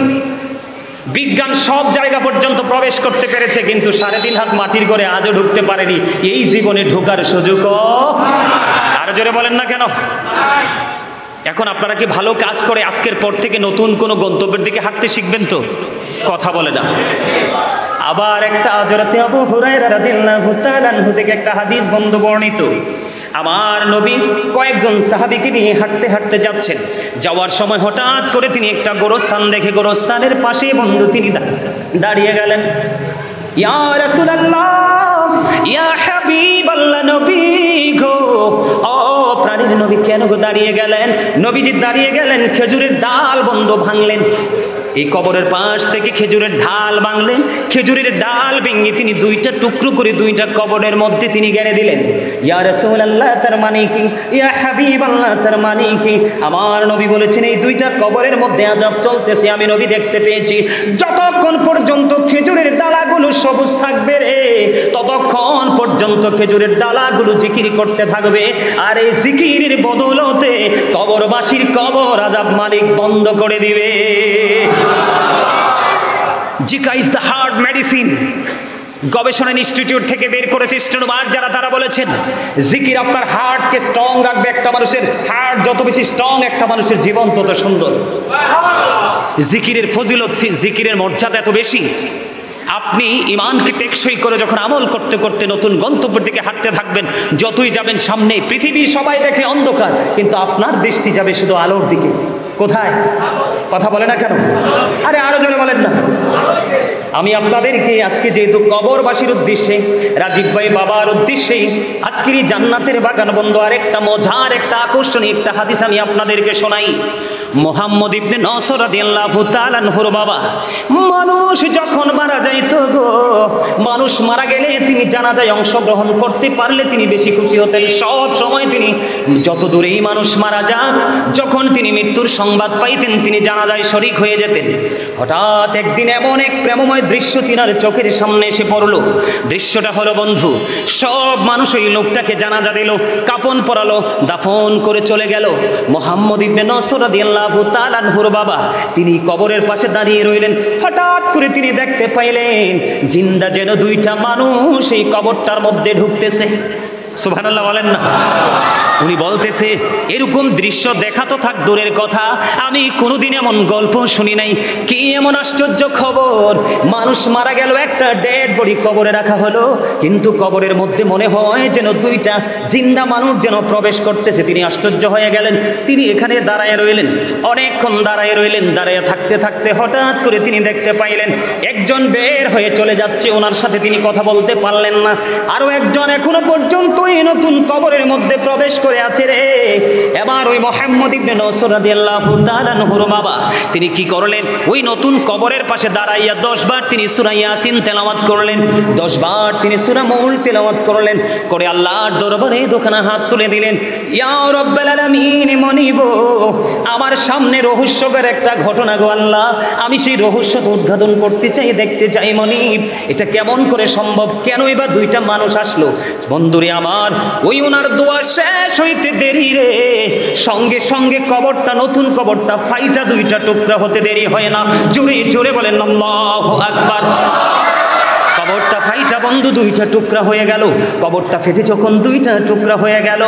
বিজ্ঞান সব জায়গা পর্যন্ত প্রবেশ করতে পেরেছে, কিন্তু 3.5 হাত মাটির ঘরে আজও ঢুকতে পারেনি। এই জীবনে ঢোকার সুযোগও, আরো জোরে বলেন না কেন? এখন আপনারা কি ভালো কাজ করে আজকের পর থেকে নতুন কোনো গন্তব্যের দিকে হাঁটতে শিখবেন তো? কথা বলে না। আবার একটা হযরতে আবু হুরায়রা রাদিয়াল্লাহু তাআলা আনহু থেকে একটা হাদিস বর্ণিত। আমার নবী কয়েকজন সাহাবীকে নিয়ে হাঁটতে হাঁটতে যাচ্ছেন। যাওয়ার সময় হঠাৎ করে তিনি একটা গোরস্থান দেখে গোরস্থানের পাশে বন্ধু তিনি দাঁড়িয়ে গেলেন। ইয়া রাসূলুল্লাহ, ইয়া হাবিবাল্লাহ, নবী গো, ও প্রাণীর নবী, কেন গো দাঁড়িয়ে গেলেন? নবীজি দাঁড়িয়ে গেলেন, খেজুরের ডাল বন্ধ ভাঙলেন। এই কবরের পাশ থেকে খেজুরের ডাল ভাঙলেন, খেজুরের ডাল ভেঙে তিনি 2টা টুকরো করে 2টা কবরের মধ্যে তিনি গেড়ে দিলেন। ইয়া রাসূলুল্লাহ, তার মানে কি? ইয়া হাবিবাল্লাহ, তার মানে কি? আমার নবী বলেছেন এই 2টা কবরের মধ্যে আযাব চলতেছে, আমি নবী দেখতে পেয়েছি। যতক্ষণ পর্যন্ত খেজুরের ডালাগুলো সবুজ থাকবে রে, ততক্ষণ পর্যন্ত খেজুরের ডালাগুলো জিকির করতে থাকবে, আর এই জিকিরের বদৌলতে কবরবাসীর কবর আযাব মালিক বন্ধ করে দিবে। Zika is the heart medicine. গবেষণা ইনস্টিটিউট থেকে বের করেছে স্টেনোবার যারা, তারা বলেছেন জিকির আপনার হার্টকে স্ট্রং রাখবে। একটা মানুষের হার্ট যত বেশি স্ট্রং, একটা মানুষের জীবন তত সুন্দর। জিকিরের ফজিলত, জিকিরের মর্যাদা এত বেশি। আপনি ইমানকে টেকসই করে যখন আমল করতে করতে নতুন গন্তব্যের দিকে হাঁটতে থাকবেন, যতই যাবেন সামনে পৃথিবীর সবাই দেখে অন্ধকার, কিন্তু আপনার দৃষ্টি যাবে শুধু আলোর দিকে। কোথায়? কথা বলে না কেন? আরে আরো জোরে বলেন না। আমি আপনাদেরকে আজকে যেহেতু কবরবাসীর উদ্দেশ্যে, রাজীব ভাই বাবার উদ্দেশ্যে আজকের এই জান্নাতের বাগান বন্ধু আরেকটা মজার, একটা আকর্ষণীয় একটা হাদিস আমি আপনাদেরকে শোনাই। মুহাম্মদ ইবনে নসর রাদিয়াল্লাহু তাআলা আনহুর বাবা, মানুষ যখন মারা যাইতো গো, মানুষ মারা গেলে তিনি জানাজায় অংশগ্রহণ করতে পারলে তিনি বেশি খুশি হতেন। সব সময় তিনি যত দূরেই মানুষ মারা যান, যখন তিনি মৃত্যুর সংবাদ পাইতেন তিনি জানাজায় শরীক হয়ে যেতেন। হঠাৎ একদিন এমন এক প্রেমময় দৃশ্য তিনার চোখের সামনে এসে পড়লো। দৃশ্যটা হলো বন্ধু, সব মানুষ ওই লোকটাকে জানাজা দিল, কাফন পরালো, দাফন করে চলে গেল। মুহাম্মদ ইবনে নসর রাদিয়াল্লাহু তাআলা আনহুর বাবা তিনি কবরের পাশে দাঁড়িয়ে রইলেন। হঠাৎ করে তিনি দেখতে পাইলেন জিন্দা যেন 2টা মানুষ এই কবরটার মধ্যে ঢুকতেছে। সুবহানাল্লাহ বলেন না। উনি বলতেছে এরকম দৃশ্য দেখা তো থাক দূরের কথা, আমি কোনোদিন এমন গল্প শুনি নাই। কি এমন আশ্চর্য খবর, মানুষ মারা গেল, একটা ডেড বডি কবরে রাখা হলো, কিন্তু কবরের মধ্যে মনে হয় যেন 2টা জিন্দা মানুষ যেন প্রবেশ করতেছে। তিনি আশ্চর্য হয়ে গেলেন। তিনি এখানে দাঁড়ায় রইলেন, অনেকক্ষণ দাঁড়ায় রইলেন। দাঁড়ায় থাকতে থাকতে হঠাৎ করে তিনি দেখতে পাইলেন একজন বের হয়ে চলে যাচ্ছে, ওনার সাথে তিনি কথা বলতে পারলেন না। আরো একজন এখনো পর্যন্ত এই নতুন কবরের মধ্যে প্রবেশ করে আছে রে। এবার ওই মুহাম্মদ ইবনে নসর রাদিয়াল্লাহু তাআলা আনহুর বাবা তিনি কি করলেন, ওই নতুন কবরের পাশে দাঁড়াইয়া 10 বার তিনি সূরা ইয়াসিন তেলাওয়াত করলেন, 10 বার তিনি সূরা মুল তেলাওয়াত করলেন, করে আল্লাহর দরবারে দুখানা হাত তুলে দিলেন। ইয়া রাব্বাল আলামিন, মনিব আমার সামনে রহস্যকর একটা ঘটনা গো আল্লাহ, আমি সেই রহস্য উদ্ঘাটন করতে চাই, দেখতে চাই মনিব, এটা কেমন করে সম্ভব, কেনই বা 2টা মানুষ আসলো। বন্ধুরে আমার, ওই ওনার দোয়া শেষ হইতে দেরি রে, সঙ্গে সঙ্গে কবরটা, নতুন কবরটা ফাইটা 2টা টুকরা হতে দেরি হয় না। জোরে জোরে বলেন আল্লাহু আকবার। কবরটা ফাইটা বন্ধু 2টা টুকরা হয়ে গেল। কবরটা ফেটে যখন 2টা টুকরা হয়ে গেল,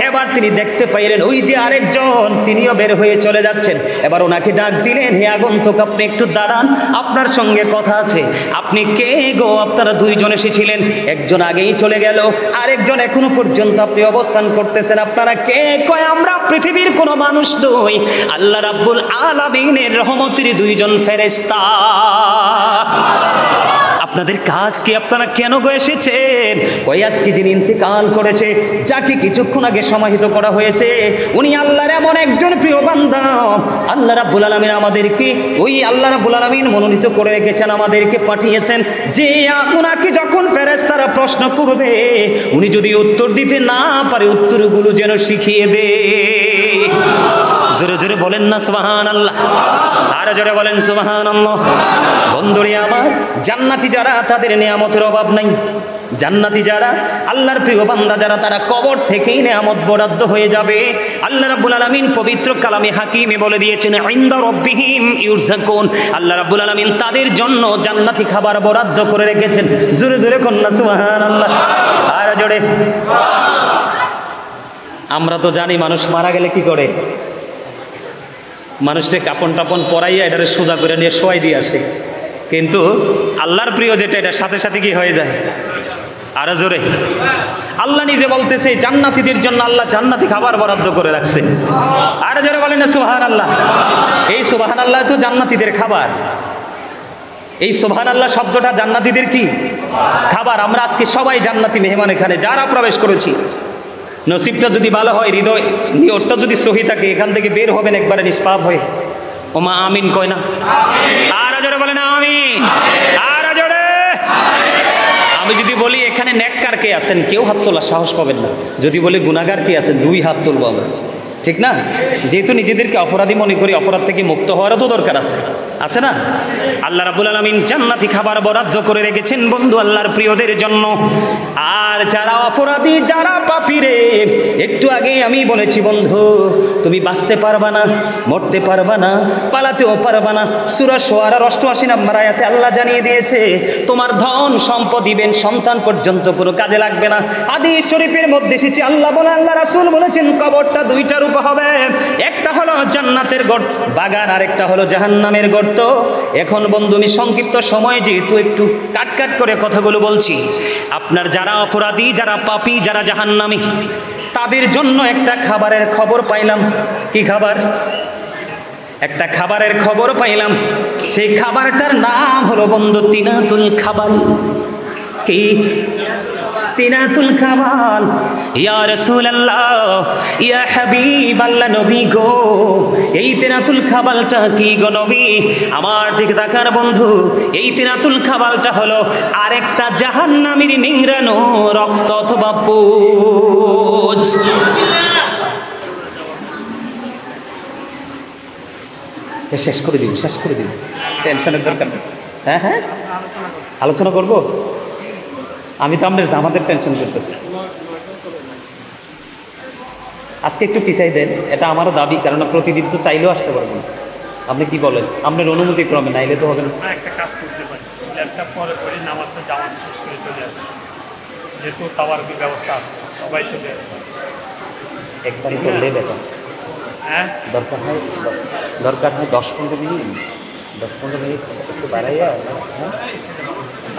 এবার তিনি দেখতে পাইলেন ওই যে আরেকজন তিনিও বের হয়ে চলে যাচ্ছেন। এবার ওনাকে ডাক দিলেন, হে আগন্তুক আপনি একটু দাঁড়ান, আপনার সঙ্গে কথা আছে। আপনি কে গো? আপনারা 2 জন এসেছিলেন, একজন আগেই চলে গেল, আরেকজন এখনো পর্যন্ত আপনি অবস্থান করতেছেন, আপনারা কে? কয় আমরা পৃথিবীর কোনো মানুষ নই, আল্লাহ রাব্বুল আলামিনের রহমতের 2 জন ফেরেশতা। আপনাদের কাজ কি, আপনারা কেন গো এসেছেন? ওই আজকে যিনি ইন্তেকাল করেছে, যাকে কিছুক্ষণ আগে সমাহিত করা হয়েছে, উনি আল্লাহর এমন একজন প্রিয় বান্দা। আল্লাহ রাব্বুল আলামিন আমাদেরকে, ওই আল্লাহ রাব্বুল আলামিন মনোনীত করে রেখেছেন, আমাদেরকে পাঠিয়েছেন যে ওনাকে যখন ফেরেশতারা প্রশ্ন করবে, উনি যদি উত্তর দিতে না পারে উত্তরগুলো যেন শিখিয়ে দে। জোরে জোরে বলেন না সুবহানাল্লাহ, আর জোরে বলেন সুবহানাল্লাহ। বন্ধুরে আমার, জান্নাতি যারা তাদের নিয়ামতের অভাব নাই। জান্নাতি যারা, আল্লাহর প্রিয় বান্দা যারা, তারা কবর থেকেই নিয়ামত বরাদ্দ হয়ে যাবে। আল্লাহ রাব্বুল আলামিন পবিত্র কালামে হাকিমে বলে দিয়েছেন, ইনদা রাব্বিহিম ইউরযাকুন। আল্লাহ রাব্বুল আলামিন তাদের জন্য জান্নাতি খাবার বরাদ্দ করে রেখেছেন। জোরে জোরে কন্যা সুবহানাল্লাহ, আর জোরে। আমরা তো জানি মানুষ মারা গেলে কি করে, মানুষকে কাপন টাপন পরাইয়া এটারে সোজা করে নিয়ে শোয়াই দিয়ে আসে, কিন্তু আল্লাহর প্রিয় যেটা, এটার সাথে সাথে কি হয়ে যায়? আরো জোরে। আল্লাহ নিজে বলতেছে জান্নাতীদের জন্য আল্লাহ জান্নাতি খাবার বরাদ্দ করে রাখছে। আরো জোরে বলেন না সুবহানাল্লাহ। এই সুবহানাল্লাহ তো জান্নাতীদের খাবার। এই সুবহানাল্লাহ শব্দটা জান্নাতীদের কি খাবার। আমরা আজকে সবাই জান্নাতি মেহমান, এখানে যারা প্রবেশ করেছি। নসিবটা যদি ভালো হয়, হৃদয় নিয়তটা যদি সহি থাকে, এখান থেকে বের হবেন একবারে নিষ্পাপ হয়ে। ওমা আমিন কয় না? আর জোরে বলেন আমিন, আর জোরে। আমি যদি বলি এখানে নেককার কে আছেন, কেউ হাত তোলার সাহস পাবেন না। যদি বলি গুনাহগার কে আছেন, 2 হাত তুলব আমরা, ঠিক না? যেহেতু নিজেদেরকে অপরাধী মনে করি, অপরাধ থেকে মুক্ত হওয়ারও তো দরকার আছে, আছে না? আল্লাহ রাব্বুল আলামিন জান্নাতি খাবার বরাদ্দ করে রেখেছেন বন্ধু আল্লাহর প্রিয়দের জন্য। আর যারা অপরাধী, যারা পাপী রে, একটু আগে আমি বলেছি বন্ধু, তুমি বাঁচতে পারবা না, মরতে পারবা না, পালাতেও পারবা না। সূরা শুআরার 88 নম্বর আয়াতে আল্লাহ জানিয়ে দিয়েছে, তোমার ধন সম্পদ দিবেন সন্তান পর্যন্ত কোনো কাজে লাগবে না। হাদিস শরীফের মধ্যে এসেছে, আল্লাহ বলে, আল্লাহ রাসূল বলেছেন, কবরটা 2টা রূপে হবে। একটা হলো জান্নাতের বাগান, আর একটা হলো জাহান্নামের গর্ত। এখন বন্ধু আমি সংক্ষিপ্ত সময় যেহেতু একটু কাট করে কথাগুলো বলছি, আপনার যারা অপরাধী, যারা পাপী, যারা জাহান্নামী, তাদের জন্য একটা খাবারের খবর পাইলাম। কি খাবার? একটা খাবারের খবর পাইলাম। সেই খাবারটার নাম হলো বন্ধু তিনাতুল খাবাল। কি? তিনাতুল খাবাল। ইয়া রাসূলুল্লাহ, ইয়া হাবিবাল্লাহ, নবী গো, এই তিনাতুল খাবালটা কি গো নবী? আমার দিকে তাকার বন্ধু, এই তিনাতুল খাবালটা হলো আরেকটা জাহান্নামীর নিংড়ানো রক্ত অথবা পুজ। শেষ করে দিন, শেষ করে দিন, টেনশনের দরকার নেই। হ্যাঁ হ্যাঁ, আলোচনা করব। আমি তো আমাদের টেনশন করতেছি। আজকে একটু পিছাই দেন, এটা আমারও দাবি, কারণ প্রতিদিন তো চাইলেও আসতে পারবেন। আপনি কি বলেন? আপনার অনুমতি ক্রমে, নাইলে তো হবে না। একটা কাজ করতে পারি, ল্যাপটপ পরে পরে নামাজটা জামাত শেষ করে চলে আসে, যেহেতু খাবার ব্যবস্থা আছে, সবাই চলে আসে। একবারই করলে বেটার। হ্যাঁ, দরকার হয় 10-15 মিনিট, 10-15 মিনিট একটু বাড়াইয়া।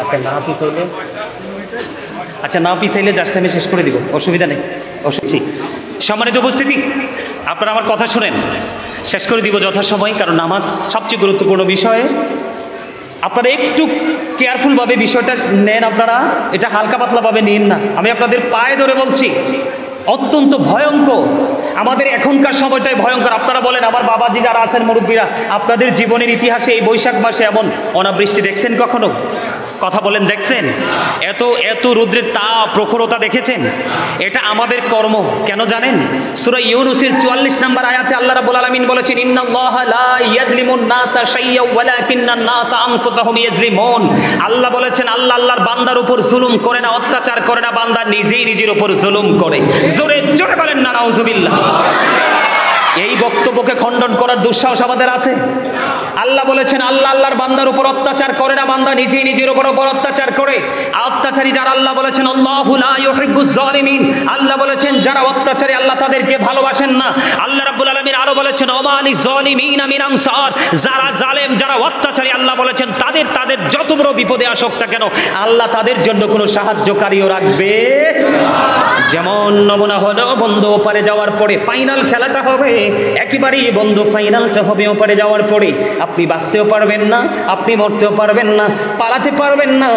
আচ্ছা না পিছাইলে, আচ্ছা না পিছাইলে জাস্ট আমি শেষ করে দিব, অসুবিধা নেই। সম্মানিত উপস্থিতি, আপনারা আমার কথা শুনেন, শেষ করে দিব যথাসময়, কারণ নামাজ সবচেয়ে গুরুত্বপূর্ণ বিষয়। আপনারা একটু কেয়ারফুলভাবে বিষয়টা নেন, আপনারা এটা হালকা পাতলাভাবে নিন না। আমি আপনাদের পায়ে ধরে বলছি, অত্যন্ত ভয়ঙ্কর। আমাদের এখনকার সময়টাই ভয়ঙ্কর। আপনারা বলেন, আমার বাবাজি যারা আছেন, মুরব্বীরা, আপনাদের জীবনের ইতিহাসে এই বৈশাখ মাসে এমন অনাবৃষ্টি দেখছেন কখনো? কথা বলেন, দেখছেন? এত রৌদ্রের তাপ, প্রখরতা দেখেছেন? এটা আমাদের কর্ম। কেন জানেন? সূরা ইউনূসের 44 নম্বর আয়াতে আল্লাহ রাব্বুল আলামিন বলেছেন, ইন্নাল্লাহা লা ইয়াযলিমুন নাসা শাইয়্যা ওয়ালাকিন্নান নাসা আনফুসাহুম ইয়াযলিমুন। আল্লাহ বলেছেন, আল্লাহ আল্লাহর বান্দার উপর জুলুম করে না, অত্যাচার করে না, বান্দা নিজেই নিজের উপর জুলুম করে। জোরে জোরে বলেন না নাউজুবিল্লাহ। এই বক্তব্যকে খণ্ডন করার দুঃসাহস আমাদের আছে? আল্লাহ বলেছেন, আল্লাহ আল্লাহর বান্দার উপর অত্যাচার করে না, বান্দা নিজেই নিজের উপর অত্যাচার করে। অত্যাচারী যারা, আল্লাহ বলেছেন, আল্লাহু লা ইউহিব্বুজ জালিমিন। আল্লাহ বলেছেন, যারা অত্যাচারী আল্লাহ তাদেরকে ভালোবাসেন না। আল্লাহ রাব্বুল আলামিন আরো বলেছেন, ওমা লিজ জালিমিনা মিন আনসার। যারা জালেম, যারা অত্যাচারী, আল্লাহ বলেছেন তাদের যত বড় বিপদে আসুক না কেন, আল্লাহ তাদের জন্য কোনো সাহায্যকারীও রাখবে। যেমন নমুনা হলো বন্ধু, ওপারে যাওয়ার পরে ফাইনাল খেলাটা হবে, একেবারেই বন্ধু ফাইনালটা হবে ওপারে যাওয়ার পরে আপনি বাঁচতেও পারবেন না, আপনি মরতেও পারবেন না, পালাতে পারবেন না।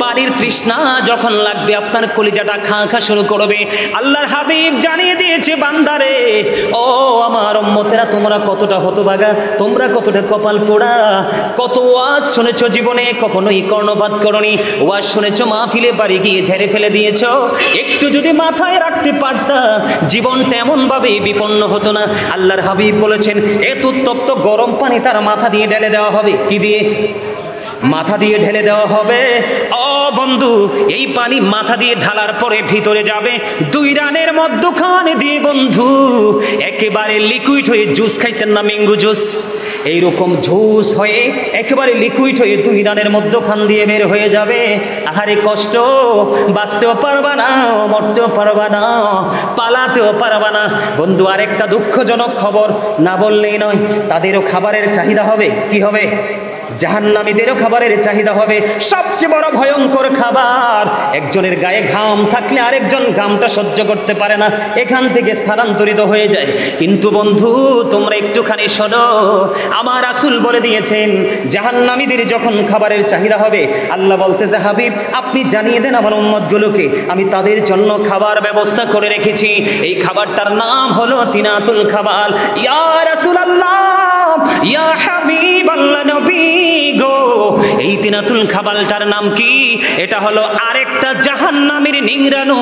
পানির তৃষ্ণা যখন লাগবে আপনার কলিজাটা খা খা শুরু করবে। আল্লাহর হাবিব জানিয়ে দিয়েছে, বান্দারে ও আমার উম্মতেরা, তোমরা কতটা হতভাগা, তোমরা কতটা কপাল পোড়া। কত ওয়াজ শুনেছো জীবনে, কখনোই কর্ণপাত করনি। ওয়াজ শুনেছো, মাহফিলে বাড়ি গিয়ে ঝেড়ে ফেলে দিয়েছো। একটু যদি মাথায় রাখতে পারতা, জীবনটা এমনভাবে বিপন্ন হতো না। আল্লাহর হাবিব বলেছেন, এত উত্তপ্ত গরম পানি তার মাথা দিয়ে ঢেলে দেওয়া হবে। কি দিয়ে? মাথা দিয়ে ঢেলে দেওয়া হবে। ও বন্ধু, এই পানি মাথা দিয়ে ঢালার পরে ভিতরে যাবে 2 রানের মধ্যখানে দিয়ে বন্ধু একেবারে লিকুইড হয়ে, জুস খাইছেন না, ম্যাঙ্গো জুস, এইরকম জুস হয়ে একেবারে লিকুইড হয়ে 2 রানের মধ্যখান দিয়ে বের হয়ে যাবে। আহারে কষ্ট, বাঁচতেও পারবা না, মরতেও পারবা না, পালাতেও পারবা না। বন্ধু, আরেকটা দুঃখজনক খবর না বললেই নয়, তাদেরও খাবারের চাহিদা হবে। কি হবে? জাহান্নামীদেরও খাবারের চাহিদা হবে। সবচেয়ে বড় ভয়ঙ্কর খাবার, একজনের গায়ে ঘাম থাকলে আরেকজন ঘামটা সহ্য করতে পারে না, এখান থেকে স্থানান্তরিত হয়ে যায়। কিন্তু বন্ধু, তোমরা একটুখানি শোনো, আমার রাসূল বলে দিয়েছেন, জাহান্নামীদের যখন খাবারের চাহিদা হবে, আল্লাহ বলতেছে, হাবিব আপনি জানিয়ে দেন আমার উম্মতগুলোকে, আমি তাদের জন্য খাবার ব্যবস্থা করে রেখেছি। এই খাবারটার নাম হলো তিনাতুল খাবাল। ইয়া রাসূলুল্লাহ, ইয়া হাবিবাল্লাহ, নবী গো, এই তিনাতুল খাবালটার নাম কি? এটা হলো আরেকটা জাহান্নামীর নিংড়ানো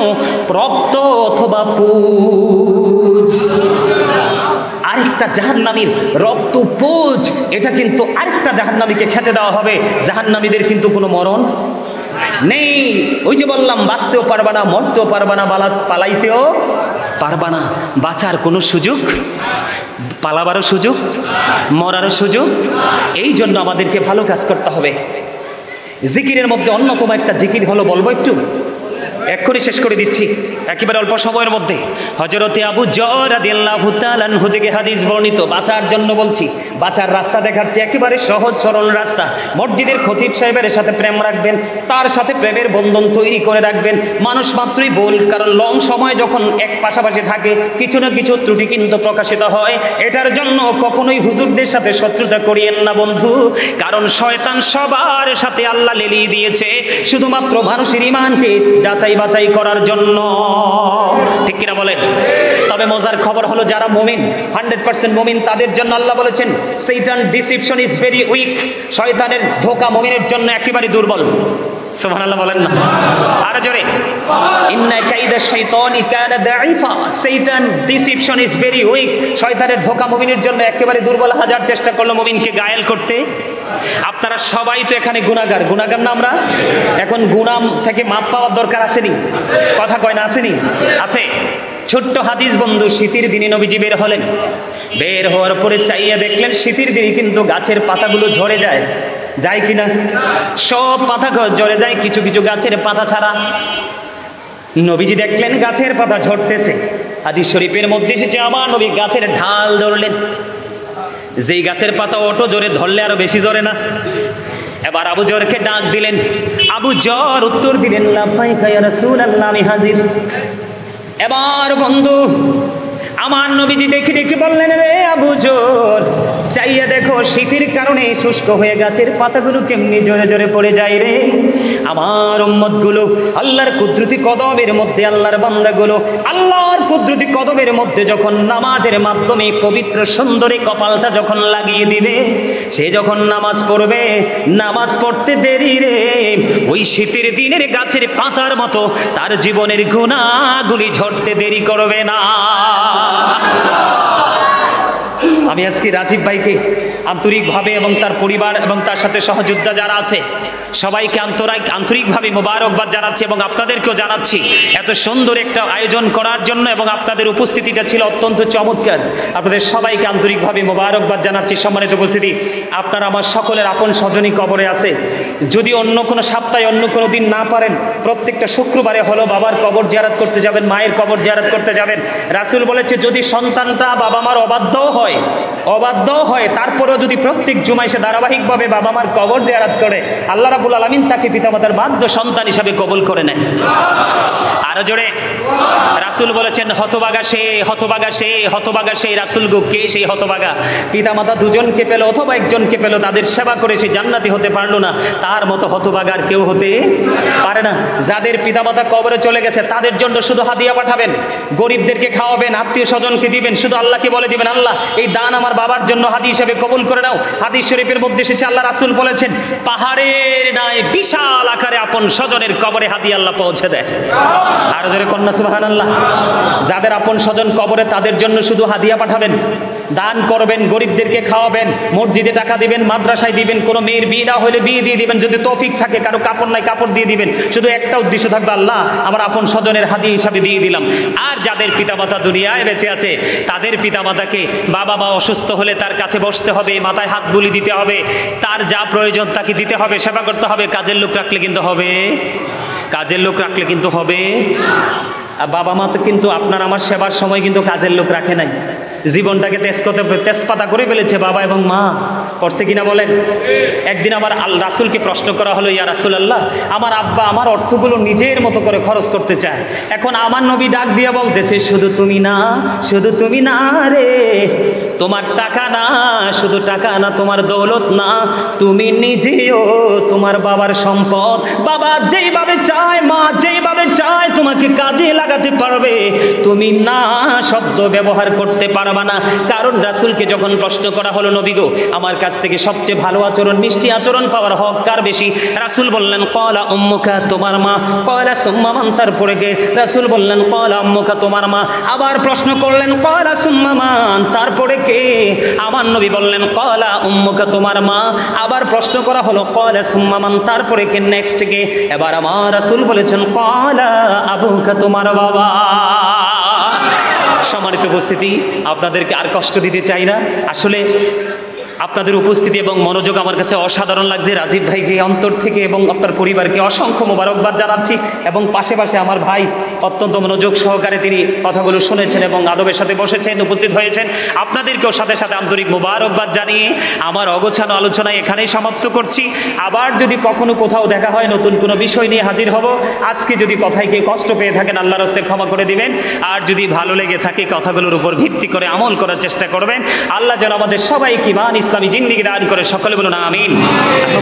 রক্ত অথবা পুজ। আরেকটা জাহান্নামীর রক্ত পুজ, এটা কিন্তু আরেকটা জাহান্নামীকে খেতে দেওয়া হবে। জাহান্নামীদের কিন্তু কোনো মরণ নেই। ওই যে বললাম, বাঁচতেও পারবা না, মরতেও পারবা না, পালাইতেও পারবা না। বাঁচার কোনো সুযোগ, পালাবারও সুযোগ, মরারও সুযোগ। এই জন্য আমাদেরকে ভালো কাজ করতে হবে। জিকিরের মধ্যে অন্যতম একটা জিকির হলো, বলবো একটু, এক্ষুনি শেষ করে দিচ্ছি একেবারে অল্প সময়ের মধ্যে। হযরতে আবু যর রাদিয়াল্লাহু তাআলা আনহু থেকে হাদিস বর্ণিত। বাঁচার জন্য বলছি, বাঁচার রাস্তা দেখাচ্ছি, একেবারে সহজ সরল রাস্তা। মসজিদের খতিব সাহেবের সাথে প্রেম রাখবেন, তার সাথে প্রেমের বন্ধন তৈরি করে রাখবেন। মানুষ মাত্রই ভুল, কারণ লং সময় যখন এক পাশাপাশি থাকে, কিছু না কিছু ত্রুটি কিন্তু প্রকাশিত হয়। এটার জন্য কখনোই হুজুরদের সাথে শত্রুতা করিয়েন না বন্ধু, কারণ শয়তান সবার সাথে আল্লাহ লেলিয়ে দিয়েছে শুধুমাত্র মানুষের ঈমানকে যাচাই বাছাই করার জন্য। ঠিক কিনা বলেন? তবে মজার খবর হলো, যারা মুমিন, 100% মুমিন, তাদের জন্য আল্লাহ বলেছেন, শয়তান ডিসিপশন ইজ ভেরি উইক। শয়তানের ধোঁকা মুমিনের জন্য একেবারে দুর্বল। সুবহানাল্লাহ বলেন না? আর জোরে, ইন্না কাইদা শাইতানি কানা দাঈফা। শয়তান ডিসিপশন ইজ ভেরি উইক। শয়তানের ধোঁকা মুমিনের জন্য একেবারে দুর্বল। হাজার চেষ্টা করলো মুমিনকে গায়েল করতে। আপনারা সবাই তো এখানে গুনাহগার, গুনাহগার না আমরা? এখন গুনাহ থেকে মাপ পাওয়ার দরকার আসেনি? কথা কয় না, আসেনি? আছে। ছোট্ট হাদিস বন্ধু, শীতের দিনে নবীজি বের হলেন। বের হওয়ার পরে চাইয়া দেখলেন, শীতের দিনে কিন্তু গাছের পাতাগুলো ঝরে যায়, যায় কিনা? সব পাতা ঝরে যায়, কিছু কিছু গাছের পাতা ছাড়া। নবীজি দেখলেন গাছের পাতা ঝরতেছে। হাদিস শরীফের মধ্যে এসেছে, আমার নবী গাছের ঢাল ধরলেন। যেই গাছের পাতা অটো জোরে ধরলে আরো বেশি জোরে না? এবার আবু যরকে ডাক দিলেন। আবু যর উত্তর দিলেন, লাব্বাইকা ইয়া রাসূলুল্লাহ, আমি হাজির। এবার বন্ধু, আমার নবীজি দেখে দেখে বললেন, রে আবু যর, চাইয়া দেখো শীতের কারণে শুষ্ক হয়ে গাছের পাতাগুলো কেমনি জোরে জোরে পড়ে যায় রে। আমার উম্মতগুলো আল্লাহর কুদরতি কদমের মধ্যে, আল্লাহর বান্দাগুলো আল্লাহর কুদরতি কদমের মধ্যে যখন নামাজের মাধ্যমে পবিত্র সুন্দরী কপালটা যখন লাগিয়ে দিবে, সে যখন নামাজ পড়বে, নামাজ পড়তে দেরি রে, ওই শীতের দিনের গাছের পাতার মতো তার জীবনের গুনাহগুলি ঝরতে দেরি করবে না। আমি আজকে রাজীব ভাইকে আন্তরিকভাবে এবং তার পরিবার এবং তার সাথে সহযোদ্ধা যারা আছে সবাইকে আন্তরিকভাবে মোবারকবাদ জানাচ্ছি এবং আপনাদেরকেও জানাচ্ছি এত সুন্দর একটা আয়োজন করার জন্য, এবং আপনাদের উপস্থিতিটা ছিল অত্যন্ত চমৎকার। আপনাদের সবাইকে আন্তরিকভাবে মোবারকবাদ জানাচ্ছি। সম্মানিত উপস্থিতি, আপনারা আমার সকলের আপন স্বজনই কবরে আছে, যদি অন্য কোনো সপ্তাহে অন্য কোনো দিন না পারেন, প্রত্যেকটা শুক্রবারে হলো বাবার কবর জিয়ারত করতে যাবেন, মায়ের কবর জিয়ারত করতে যাবেন। রাসূল বলেছে যদি সন্তানটা বাবা মার অবাধ্য হয় তারপরেও যদি প্রত্যেক জুমায় সে ধারাবাহিকভাবে বাবা মার কবর জিয়ারত করে, আল্লাহ রাব্বুল আলামিন তাকে পিতামাতার বাধ্য সন্তান হিসাবে কবুল করে নেয়। আরো জোরে রাসূল বলেছেন হতভাগা সে রাসূল গো, কে সেই হতভাগা? পিতামাতা দুজনকে পেল অথবা একজনকে পেল, তাদের সেবা করে সে জান্নাতি হতে পারলো না, তার মতো হতভাগা আর কেউ হতে পারে না। যাদের পিতামাতা কবরে চলে গেছে তাদের জন্য শুধু হাদিয়া পাঠাবেন, গরিবদেরকে খাওয়াবেন, আত্মীয় স্বজনকে দিবেন, শুধু আল্লাহকে বলে দিবেন আল্লাহ এই দান আমার বাবার জন্য হাদিয়া হিসেবে কবুল করে নাও। হাদিস শরীফের মধ্যে এসেছে আল্লাহ রাসূল বলেছেন পাহাড়ের ন্যায় বিশাল আকারে আপন স্বজনের কবরে হাদিয়া আল্লাহ পৌঁছে দেয়। আর যারা কন্যা সুবহানাল্লাহ, যাদের আপন স্বজন কবরে তাদের জন্য শুধু হাদিয়া পাঠাবেন, দান করবেন, গরিবদেরকে খাওয়াবেন, মসজিদে টাকা দিবেন, মাদ্রাসায় দিবেন, কোনো মেয়ের বিয়ে না হলে বিয়ে দিয়ে দিবেন, যদি তৌফিক থাকে, কারো কাপড় নাই কাপড় দিয়ে দিবেন, শুধু একটা উদ্দেশ্য থাকবে আল্লাহ আমার আপন স্বজনের হাদিয়া হিসাবে দিয়ে দিলাম। আর যাদের পিতামাতা দুনিয়ায় বেঁচে আছে তাদের পিতামাতাকে বাবা মা অসুস্থ হলে তার কাছে বসতে হবে, মাথায় হাত বুলি দিতে হবে, তার যা প্রয়োজন তাকে দিতে হবে, সেবা করতে হবে। কাজের লোক রাখলে কিন্তু হবে। আর বাবা মা তো কিন্তু আপনার আমার সেবার সময় কিন্তু কাজের লোক রাখে নাই, জীবনটাকে তেজপাতা করে ফেলেছে বাবা এবং মা, করছে কিনা বলেন? একদিন আমার রাসূলকে প্রশ্ন করা হলো, ইয়া রাসূলুল্লাহ আমার আব্বা আমার অর্থগুলো নিজের মতো করে খরচ করতে চায়, এখন আমার নবী ডাক দিয়ে বলতেছে শুধু তুমি না রে, তোমার টাকা না, শুধু টাকা না, তোমার দৌলত না, তুমি নিজেও তোমার বাবার সম্পদ। বাবা যেইভাবে চায়, মা যেইভাবে চায় তোমাকে কাজে লাগাতে পারবে, তুমি না শব্দ ব্যবহার করতে পারবা না। কারণ রাসূলকে যখন প্রশ্ন করা হলো নবী গো আমার কাছ থেকে সবচেয়ে ভালো আচরণ, মিষ্টি আচরণ পাওয়ার হক কার বেশি? রাসূল বললেন ক্বালা উম্মুকা, তোমার মা। ক্বালা সুম্মা মান, তারপরে কে? রাসূল বললেন ক্বালা উম্মুকা, তোমার মা। আবার প্রশ্ন করলেন ক্বালা সুম্মা মান, তারপরে কে? আমার নবী বললেন ক্বালা উম্মুকা, তোমার মা। আবার প্রশ্ন করা হলো ক্বালা সুম্মা মান, তারপরে কে? নেক্সট কে? এবার আমার রাসূল বলেছেন ক্বালা আবুকা, তোমার বাবা। সম্মানিত উপস্থিতি, আপনাদেরকে আর কষ্ট দিতে চাই না। আসলে আপনাদের উপস্থিতি এবং মনোযোগ আমার কাছে অসাধারণ লাগছে। রাজীব ভাইকে অন্তর থেকে এবং আপনার পরিবারকে অসংখ্য মোবারকবাদ জানাচ্ছি, এবং পাশে আমার ভাই অত্যন্ত মনোযোগ সহকারে তিনি কথাগুলো শুনেছেন এবং আদবের সাথে বসেছেন, উপস্থিত হয়েছেন। আপনাদেরকেও সাথে সাথে আন্তরিক মোবারকবাদ জানিয়ে আমার অগোছানো আলোচনা এখানেই সমাপ্ত করছি। আবার যদি কখনো কোথাও দেখা হয় নতুন কোনো বিষয় নিয়ে হাজির হব। আজকে যদি কথায় কেউ কষ্ট পেয়ে থাকেন আল্লাহর রাস্তে ক্ষমা করে দিবেন, আর যদি ভালো লেগে থাকে কথাগুলোর উপর ভিত্তি করে আমল করার চেষ্টা করবেন। আল্লাহ যেন আমাদের সবাইকে ঈমান ইসলামী জিন্দেগি দান করে, সকলে বলুন আমিন।